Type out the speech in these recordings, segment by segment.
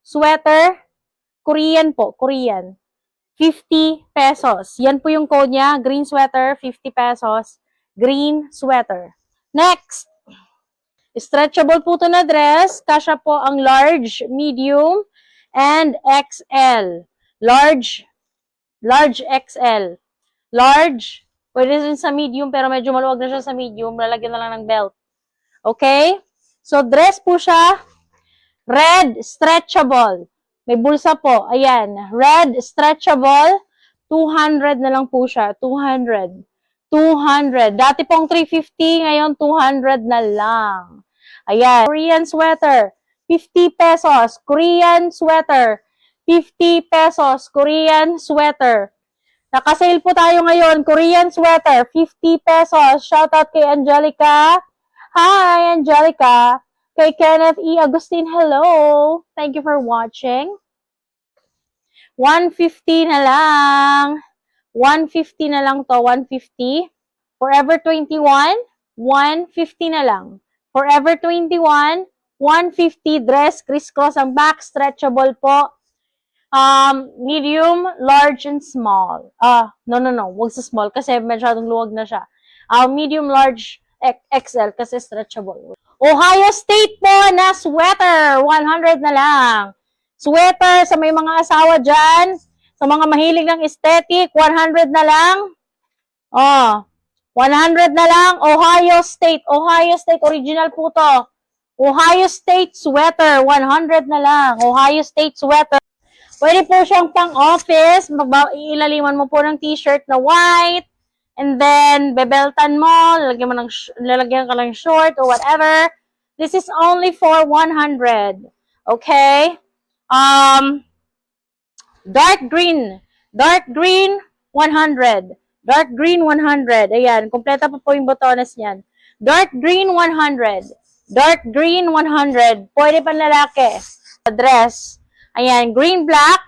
sweater, Korean po, Korean. 50 pesos. Yan po yung code niya. Green sweater, 50 pesos. Green sweater. Next, stretchable po ito na dress. Kasya po ang large, medium, and XL. Large XL. Large, pwede rin sa medium, pero medyo maluwag na siya sa medium. Lalagyan na lang ng belt. Okay? So, dress po siya. Red, stretchable. May bulsa po. Ayan. Red, stretchable. 200 na lang po siya. 200. 200. Dati pong 350, ngayon 200 na lang. Ayan. Korean sweater. 50 pesos. Korean sweater. 50 pesos. Korean sweater. Nakasale po tayo ngayon. Korean sweater. 50 pesos. Shoutout kay Angelica. Hi, Angelica. Kay Kenneth E. Agustin, hello. Thank you for watching. 150 na lang. 150 na lang to, 150. Forever 21, 150 na lang. Forever 21, 150. Dress, crisscross ang back, stretchable po. Medium, large, and small. No. Huwag sa small kasi masyadong luwag na siya. Medium, large, XL kasi stretchable. Ohio State po na sweater, 100 na lang. Sweater sa may mga asawa dyan, sa mga mahilig ng aesthetic, 100 na lang. 100 na lang. Ohio State original po to. Ohio State sweater, 100 na lang. Ohio State sweater. Pwede po siyang pang-office, ilaliman mo po ng t-shirt na white, and then, bebeltan mo, lalagyan ka lang short or whatever. This is only for 100. Okay? Dark green. Dark green, 100. Dark green, 100. Ayan, kompleta pa po yung botones niyan. Dark green, 100. Dark green, 100. Pwede pa lalaki. Dress. Ayan, green, black.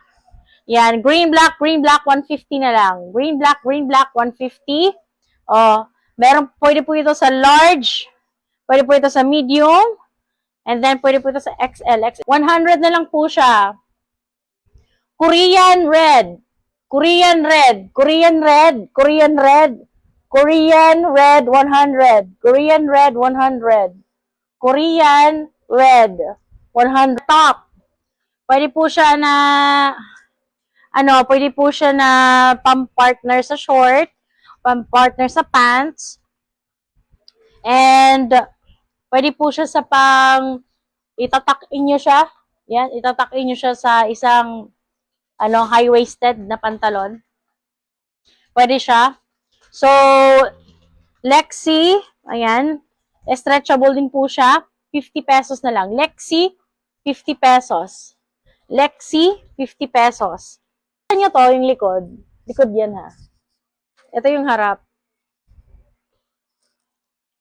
Yan, green, black, 150 na lang. Green, black, 150. Pwede po ito sa large. Pwede po ito sa medium. And then, pwede po ito sa XL. 100 na lang po siya. Korean red. Korean red. Korean red. Korean red. Korean red, 100. Korean red, 100. Korean red, 100. Top. Pwede po siya na pwede po siya na pang-partner sa short, pang-partner sa pants, and pwede po siya sa itatak-in nyo siya. Yan, itatak-in nyo siya sa isang, high-waisted na pantalon. Pwede siya. So, Lexi, ayan, stretchable din po siya, 50 pesos na lang. Lexi, 50 pesos. Lexi, 50 pesos. Nyo to, yung likod. Likod yan, ha. Ito yung harap.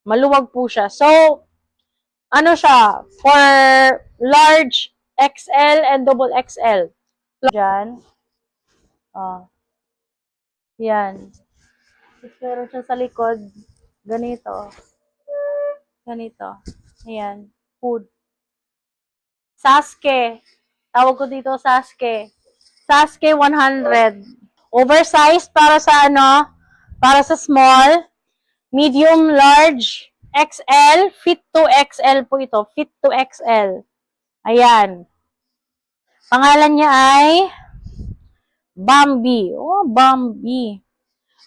Maluwag po siya. So, siya? For large, XL, and double XL. Diyan. Yan. Pero siya sa likod. Ganito. Ganito. Ayan. Hood. Sasuke. Tawag ko dito, Sasuke. Sasuke 100. Oversized para sa para sa small, medium, large, XL, fit to XL po ito. Fit to XL. Ayan. Pangalan niya ay Bambi. Bambi.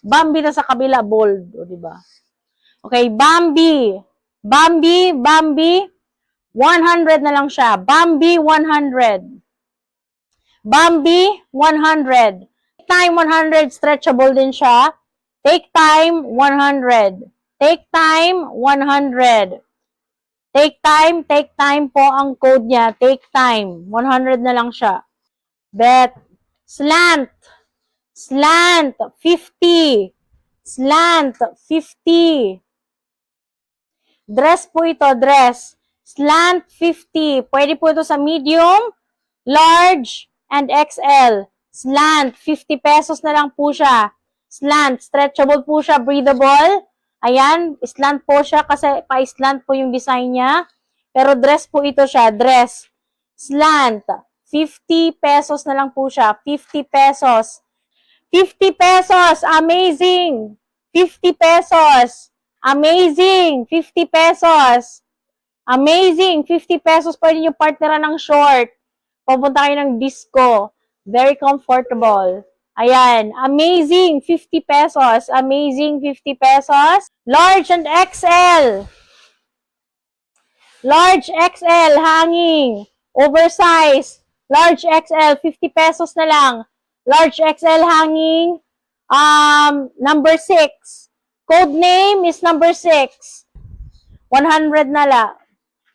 Bambi na sa kabila, bold. Di ba? Okay, Bambi. Bambi, 100 na lang siya. Bambi, 100. Bambi, 100. Take time, 100. Stretchable din siya. Take time, 100. Take time, 100. Take time po ang code niya. Take time. 100 na lang siya. Bet. Slant. Slant, 50. Slant, 50. Dress po ito, dress. Slant, 50. Pwede po ito sa medium, large, and XL. Slant, 50 pesos na lang po siya. Slant, stretchable po siya, breathable. Ayan, slant po siya kasi pa-slant po yung design niya. Pero dress po ito siya, dress. Slant, 50 pesos na lang po siya. 50 pesos. 50 pesos. Amazing. 50 pesos. Amazing. 50 pesos. Amazing. 50 pesos pwede nyo partneran ng short. Pupunta kayo ng disco. Very comfortable. Ayan. Amazing. 50 pesos. Amazing. 50 pesos. Large and XL. Large XL. Hanging. Oversize. Large XL. 50 pesos na lang. Large XL hanging. Number 6. Code name is number 6. 100 na lang.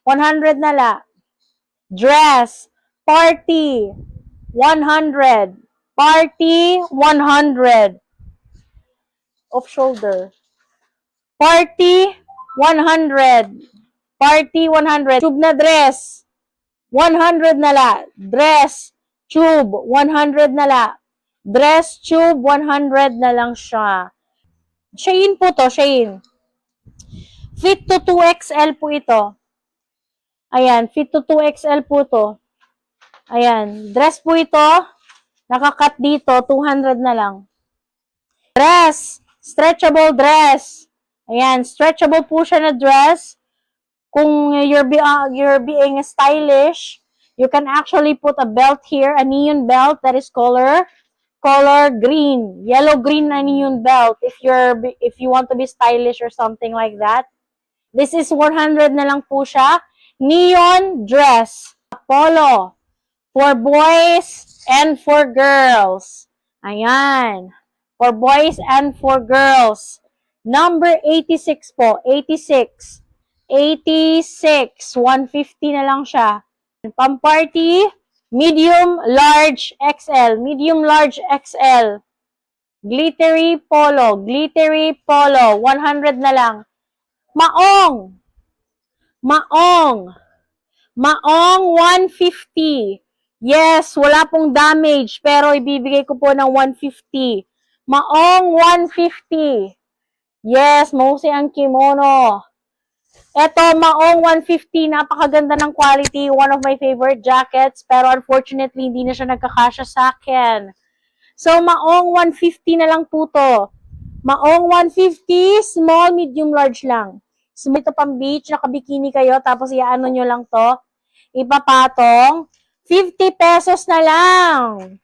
100 na lang. Dress. Party. 100. Party. 100. Off shoulder. Party. 100. Party. 100. Tube na dress. 100 na lang. Dress. Tube. 100 na lang. Dress tube, 100 na lang siya. Shein po to, Shein. Fit to 2XL po ito. Ayan, fit to 2XL po to. Ayan, dress po ito. Nakakat dito, 200 na lang. Dress, stretchable dress. Ayan, stretchable po siya na dress. Kung you're being stylish, you can actually put a belt here, a neon belt that is color green, yellow-green na neon belt if you want to be stylish or something like that. This is 100 na lang po siya. Neon dress. Polo. For boys and for girls. Ayan. For boys and for girls. Number 86 po. 86. 86. 150 na lang siya. Pamparty. Medium, large, XL. Medium, large, XL. Glittery polo. Glittery polo. 100 na lang. Maong. Maong. Maong, 150. Yes, wala pong damage, pero ibibigay ko po ng 150. Maong, 150. Yes, mahusay ang kimono. Eto, Maong 150, napakaganda ng quality, one of my favorite jackets, pero unfortunately, hindi na siya nagkakasya sa akin. So, Maong 150 na lang po to. Maong 150, small, medium, large lang. So, ito pang beach, nakabikini kayo, tapos iaano nyo lang to, ipapatong, 50 pesos na lang.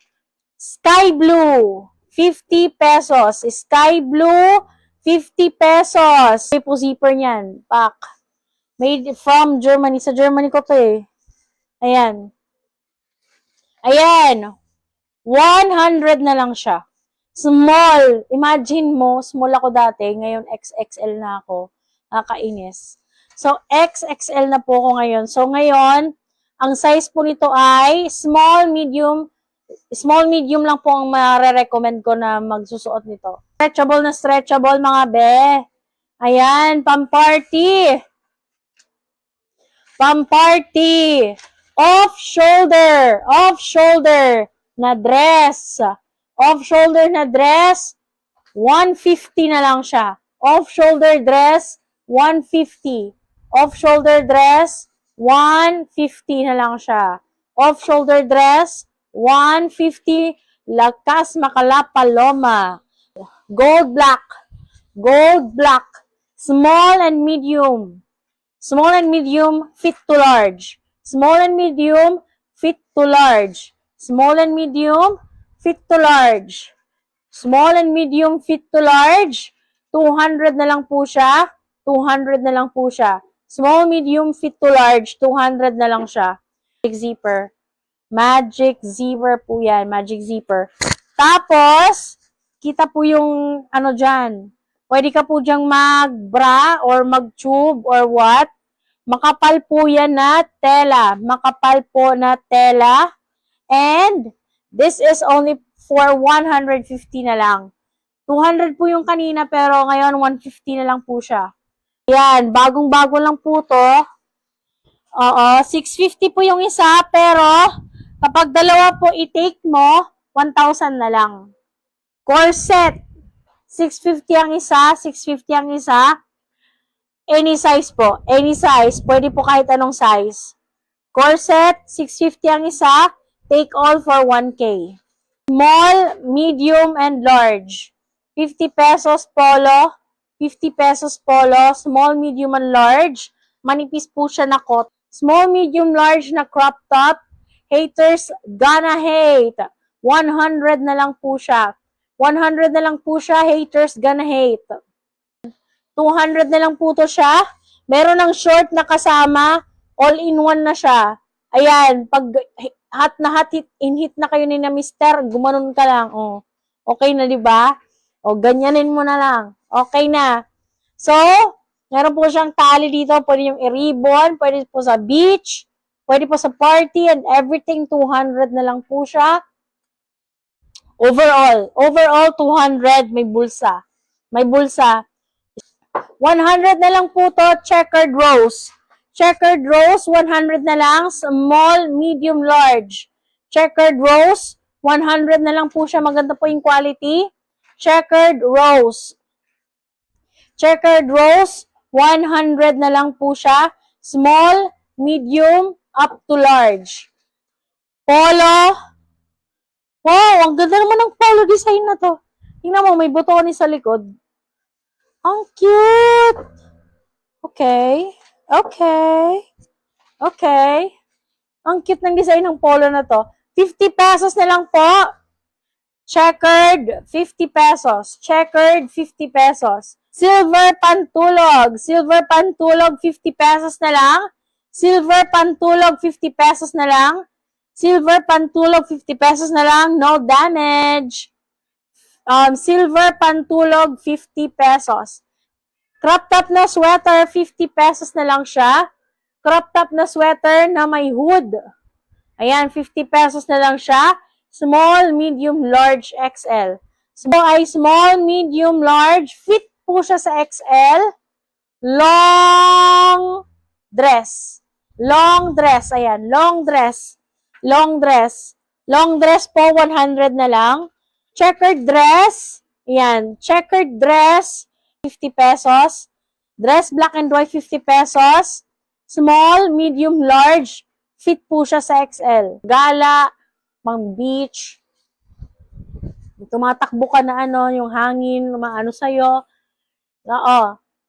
Sky blue, 50 pesos. Sky blue, 50 pesos. May po zipper niyan, pack. Made from Germany. Sa Germany ko to eh. Ayan. Ayan. 100 na lang siya. Small. Imagine mo, small ako dati. Ngayon, XXL na ako. Nakakainis. So, XXL na po ako ngayon. So, ngayon, ang size po nito ay small, medium lang po ang mare-recommend ko na magsusuot nito. Stretchable mga be. Ayan, pamparty. Pamparty. Off-shoulder na dress. Off-shoulder na dress, 150 na lang siya. Off-shoulder dress, 150. Off-shoulder dress, 150 na lang siya. Off-shoulder dress, 150. Lakas Makala Paloma. Gold black. Gold black. Small and medium. Small and medium, fit to large. Small and medium, fit to large. Small and medium, fit to large. Small and medium, fit to large. 200 na lang po siya. 200 na lang po siya. Small, medium, fit to large. 200 na lang siya. Magic zipper. Magic zipper po yan. Magic zipper. Tapos, kita po yung ano dyan. Pwede ka po dyang mag-bra or mag-tube or what. Makapal po yan na tela. Makapal po na tela. And this is only for 150 na lang. 200 po yung kanina pero ngayon 150 na lang po siya. Yan, bagong-bago lang po to. Oo, 650 po yung isa pero kapag dalawa po i-take mo, 1,000 na lang. Corset. 650 ang isa, 650 ang isa. Any size po. Any size. Pwede po kahit anong size. Corset, 650 ang isa. Take all for 1K. Small, medium, and large. 50 pesos polo. 50 pesos polo. Small, medium, and large. Manipis po siya na kot. Small, medium, large na crop top. Haters gonna hate. 100 na lang po siya. 100 na lang po siya. Haters gonna hate. 200 na lang po to siya. Meron ng short na kasama. All-in-one na siya. Ayan, pag hot na hot, in-hit na kayo ni na mister, gumanon ka lang. Oh. Okay na, di ba? O, ganyanin mo na lang. Okay na. So, meron po siyang tali dito. Pwede yung i-ribbon. Pwede po sa beach. Pwede po sa party and everything. 200 na lang po siya. Overall. Overall, 200. May bulsa. May bulsa. 100 na lang po to. Checkered rose. Checkered rose, 100 na lang. Small, medium, large. Checkered rose, 100 na lang po siya. Maganda po yung quality. Checkered rose. Checkered rose, 100 na lang po siya. Small, medium, up to large. Polo. Wow, ang ganda naman ng polo design na to. Tingnan mo, may butones sa likod. Ang cute! Okay. Okay. Okay. Ang cute ng design ng polo na to. 50 pesos na lang po. Checkered, 50 pesos. Checkered, 50 pesos. Silver pantulog. Silver pantulog, 50 pesos na lang. Silver pantulog, 50 pesos na lang. Silver pantulog, 50 pesos na lang. No damage. Silver pantulog, 50 pesos. Crop top na sweater, 50 pesos na lang siya. Crop top na sweater na may hood. Ayan, 50 pesos na lang siya. Small, medium, large, XL. Small, medium, large. Fit po siya sa XL. Long dress. Long dress. Ayan, long dress. Long dress. Long dress po, 100 na lang. Checkered dress. Ayan, checkered dress. 50 pesos. Dress black and white, 50 pesos. Small, medium, large. Fit po siya sa XL. Gala, pang beach. Tumatakbo ka na yung hangin, maano sa'yo. Oo.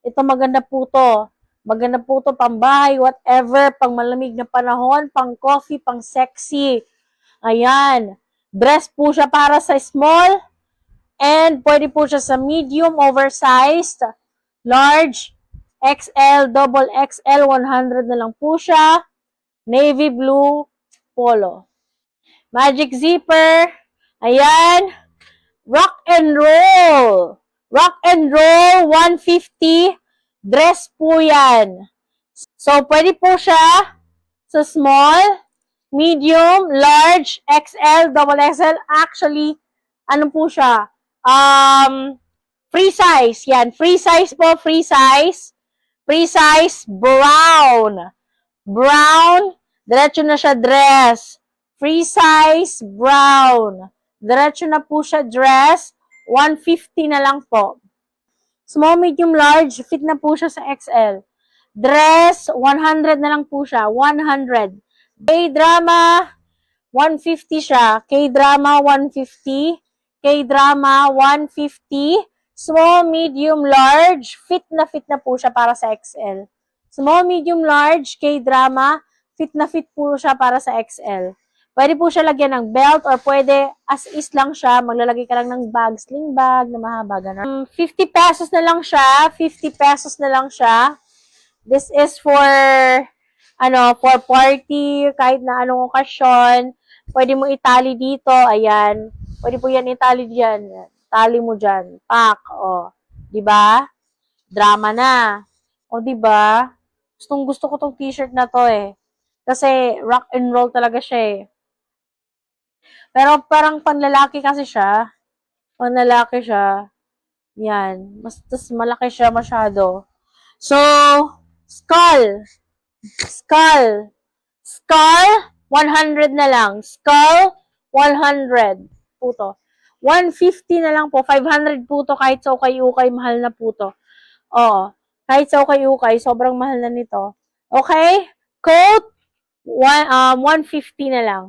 Ito maganda po to. Maganda po to pang bahay, whatever, pang malamig na panahon, pang coffee, pang sexy. Ayan. Dress po siya para sa small. And pwede po siya sa medium, oversized, large, XL, double XL, 100 na lang po siya. Navy blue, polo. Magic zipper. Ayan. Rock and roll. Rock and roll, 150. Dress po yan. So, pwede po siya sa small, medium, large, XL, double XL. Actually, ano po siya? Free size. Yan. Free size po. Free size. Free size. Brown. Brown. Diretso na siya dress. Free size. Brown. Diretso na po siya dress. 150 na lang po. Small, medium, large. Fit na po siya sa XL. Dress. 100 na lang po siya. 100. K-drama. 150 siya. K-drama. 150. K-drama, 150. Small, medium, large. Fit na po siya para sa XL. Small, medium, large, K-drama. Fit po siya para sa XL. Pwede po siya lagyan ng belt or pwede as is lang siya. Maglalagay ka lang ng bag, sling bag na mahaba. Ganun. 50 pesos na lang siya. 50 pesos na lang siya. This is for, for party, kahit na anong okasyon. Pwede mo itali dito. Ayan. Pwede po yan itali dyan. Tali mo dyan. Pak. O. Diba? Drama na. O, diba? Gusto ko tong t-shirt na to eh. Kasi rock and roll talaga siya eh. Pero parang panlalaki kasi siya. Panlalaki siya. Yan. Mas malaki siya masyado. So, skull. Skull. Skull, 100 na lang. Skull, 100. Po 150 na lang po. 500 po to kahit sa ukay-ukay. Mahal na po to. Oo. Kahit sa ukay-ukay, sobrang mahal na nito. Okay? Coat, 150 na lang.